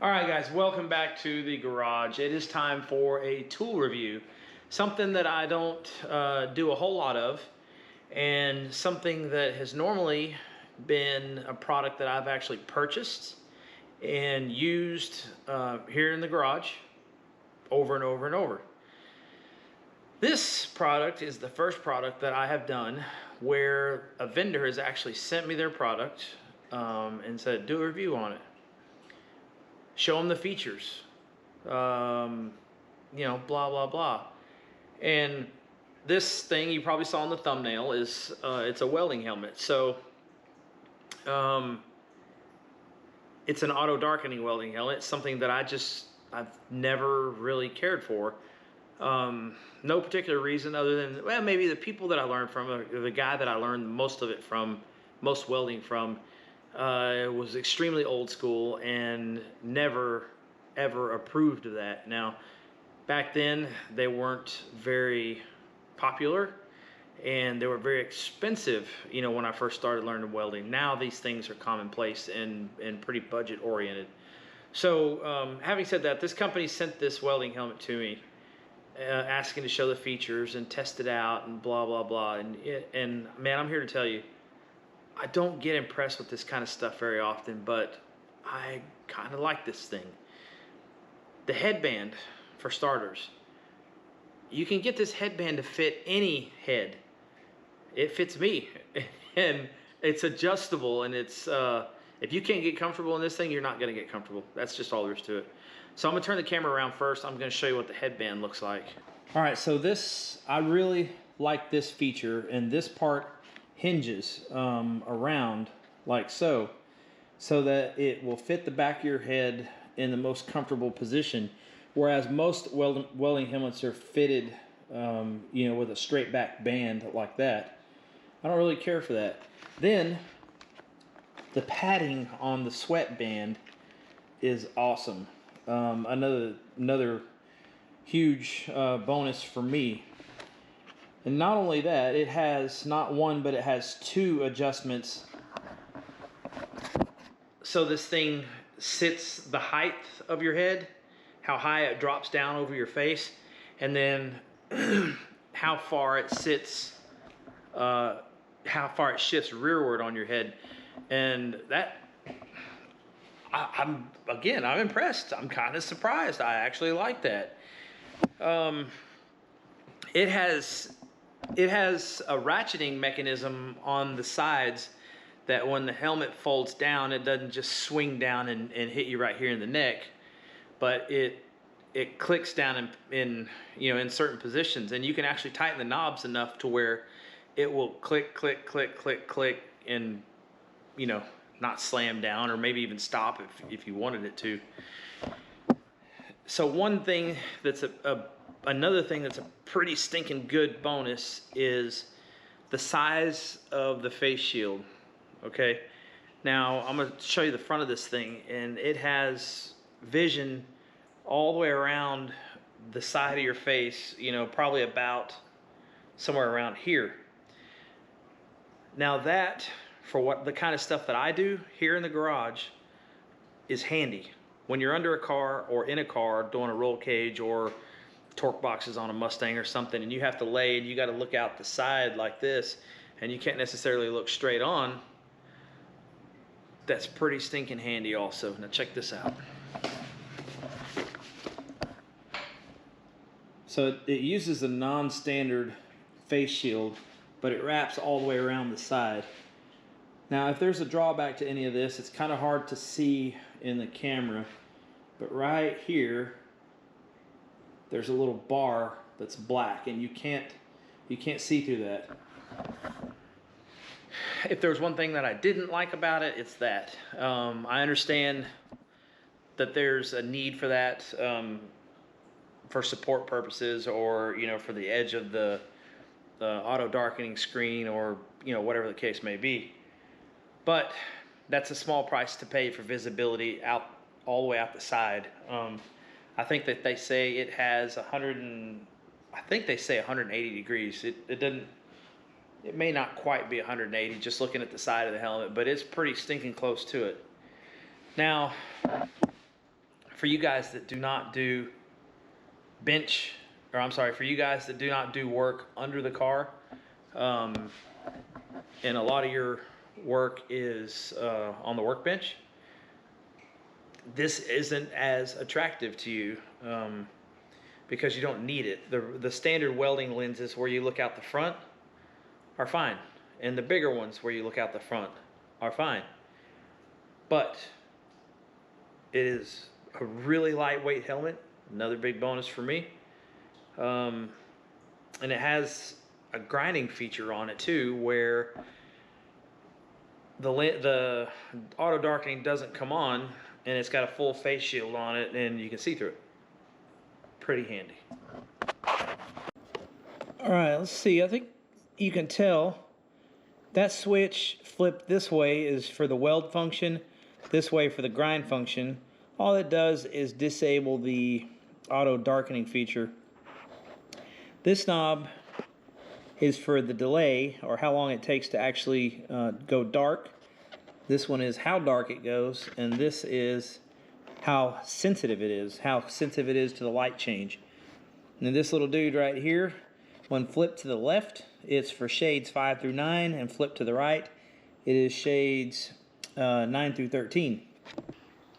All right, guys, welcome back to the garage. It is time for a tool review, something that I don't do a whole lot of, and something that has normally been a product that I've actually purchased and used here in the garage over and over and over. This product is the first product that I have done where a vendor has actually sent me their product and said, do a review on it. Show them the features, blah, blah, blah. And this thing you probably saw in the thumbnail is, it's a welding helmet. So it's an auto darkening welding helmet. It's something that I've never really cared for. No particular reason other than, well, maybe the people that I learned from, the guy that I learned most of it from, most welding from, was extremely old school and never ever approved of that. Now, back then they weren't very popular and they were very expensive, when I first started learning welding. Now these things are commonplace and pretty budget oriented. So having said that, this company sent this welding helmet to me, asking to show the features and test it out and blah blah blah. And man, I'm here to tell you, I don't get impressed with this kind of stuff very often, but I kind of like this thing. The headband, for starters. You can get this headband to fit any head. It fits me, and it's adjustable, and it's if you can't get comfortable in this thing, you're not going to get comfortable. That's just all there is to it. So I'm going to turn the camera around first. I'm going to show you what the headband looks like. All right, so I really like this feature, and this part hinges around like so that it will fit the back of your head in the most comfortable position, whereas most welding helmets are fitted with a straight back band like that. I don't really care for that. Then the padding on the sweat band is awesome. Another huge bonus for me. And not only that, it has not one, but it has two adjustments. So this thing sits the height of your head, how high it drops down over your face, and then how far it sits, how far it shifts rearward on your head. And that, I'm impressed. I'm kind of surprised. I actually like that. It has a ratcheting mechanism on the sides that when the helmet folds down, it doesn't just swing down and hit you right here in the neck, but it clicks down in certain positions, and you can actually tighten the knobs enough to where it will click, click, click, click, click, and not slam down, or maybe even stop if you wanted it to. So one thing that's another thing that's a pretty stinking good bonus is the size of the face shield. Okay, now I'm going to show you the front of this thing, and it has vision all the way around the side of your face, probably about somewhere around here. Now that, for what the kind of stuff that I do here in the garage, is handy. When you're under a car or in a car doing a roll cage or torque boxes on a Mustang or something, and you have to lay and you got to look out the side like this, and you can't necessarily look straight on, that's pretty stinking handy also. Now check this out. So it uses a non-standard face shield, but it wraps all the way around the side. Now if there's a drawback to any of this, it's kind of hard to see in the camera, but right here there's a little bar that's black, and you can't see through that. If there's one thing that I didn't like about it, it's that. I understand that there's a need for that for support purposes, or for the edge of the auto darkening screen, or whatever the case may be. But that's a small price to pay for visibility out all the way out the side. I think that they say it has 180 degrees. It doesn't. It may not quite be 180 just looking at the side of the helmet, but it's pretty stinking close to it. Now, for you guys that do not do bench, or I'm sorry, for you guys that do not do work under the car, and a lot of your work is on the workbench, this isn't as attractive to you because you don't need it. The standard welding lenses where you look out the front are fine, and the bigger ones where you look out the front are fine, but it is a really lightweight helmet, another big bonus for me. And it has a grinding feature on it too, where the auto darkening doesn't come on, and it's got a full face shield on it, and you can see through it. Pretty handy. All right, let's see. I think you can tell that switch flipped this way is for the weld function, this way for the grind function. All it does is disable the auto darkening feature. This knob is for the delay, or how long it takes to actually go dark. This one is how dark it goes, and this is how sensitive it is to the light change. And then this little dude right here, when flipped to the left, it's for shades 5 through 9, and flipped to the right, it is shades 9 through 13.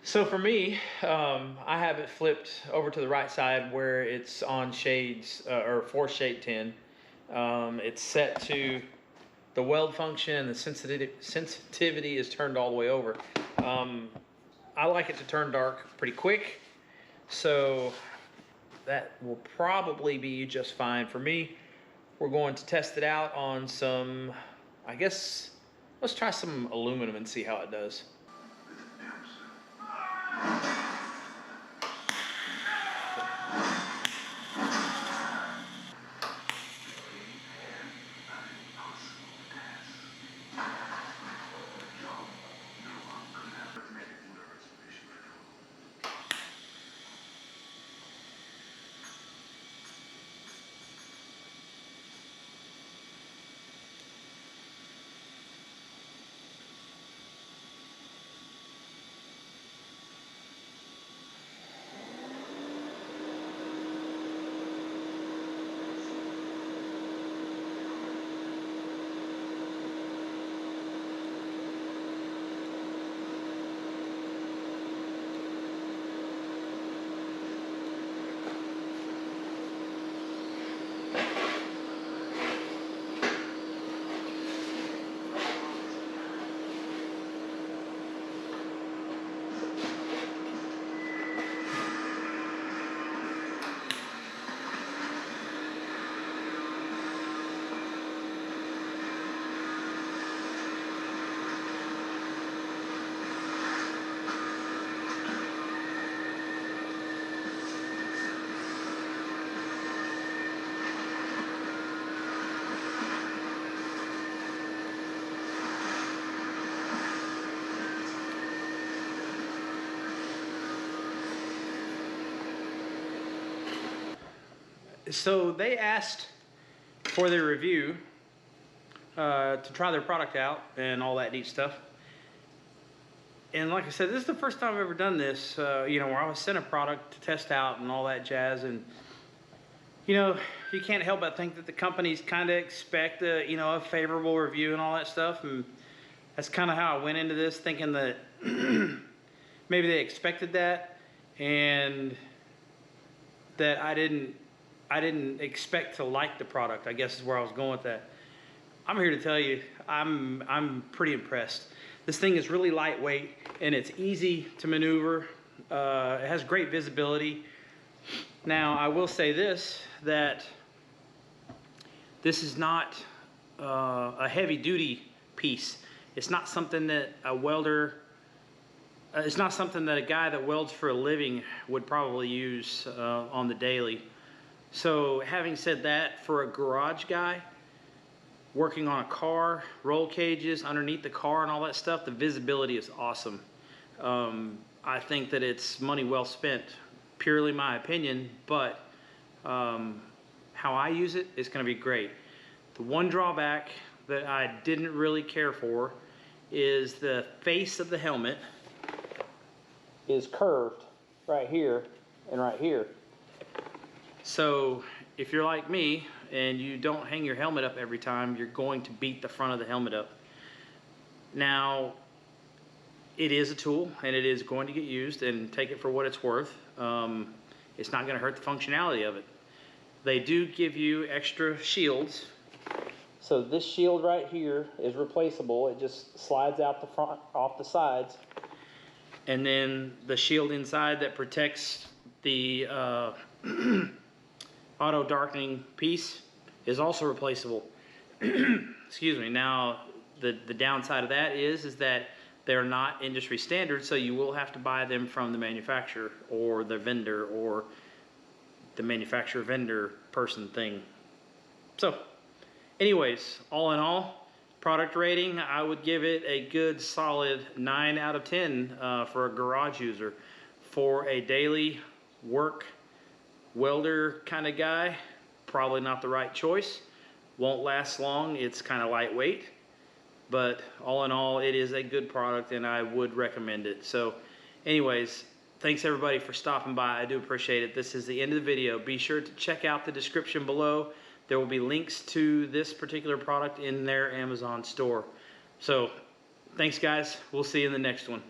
So for me, I have it flipped over to the right side where it's on shades, or for shade 10. It's set to the weld function, and the sensitivity is turned all the way over. I like it to turn dark pretty quick, so that will probably be just fine for me. We're going to test it out on some, I guess, let's try some aluminum and see how it does. So they asked for their review to try their product out and all that neat stuff. And like I said, this is the first time I've ever done this, you know, where I was sent a product to test out and all that jazz. And, you know, you can't help but think that the companies kind of expect a, you know, a favorable review and all that stuff. And that's kind of how I went into this, thinking that maybe they expected that, and that I didn't expect to like the product, I guess is where I was going with that. I'm here to tell you, I'm pretty impressed. This thing is really lightweight, and it's easy to maneuver. It has great visibility. Now, I will say this, that this is not a heavy-duty piece. It's not something that a welder, it's not something that a guy that welds for a living would probably use on the daily. So having said that, for a garage guy working on a car, roll cages underneath the car and all that stuff, the visibility is awesome. I think that it's money well spent, purely my opinion, but how I use it is going to be great. The one drawback that I didn't really care for is the face of the helmet is curved, right here and right here. So if you're like me and you don't hang your helmet up every time, you're going to beat the front of the helmet up. Now, it is a tool and it is going to get used, and take it for what it's worth. It's not going to hurt the functionality of it. They do give you extra shields. So this shield right here is replaceable. It just slides out the front, off the sides. And then the shield inside that protects the auto darkening piece is also replaceable. Excuse me. Now, the downside of that is that they're not industry standard, so you will have to buy them from the manufacturer or the vendor or the manufacturer vendor person thing. So anyways, all in all, product rating, I would give it a good solid 9 out of 10 for a garage user. For a daily work welder kind of guy, probably not the right choice. Won't last long. It's kind of lightweight. But all in all, it is a good product and I would recommend it. So anyways, thanks everybody for stopping by. I do appreciate it. This is the end of the video. Be sure to check out the description below. There will be links to this particular product in their Amazon store. So thanks guys. We'll see you in the next one.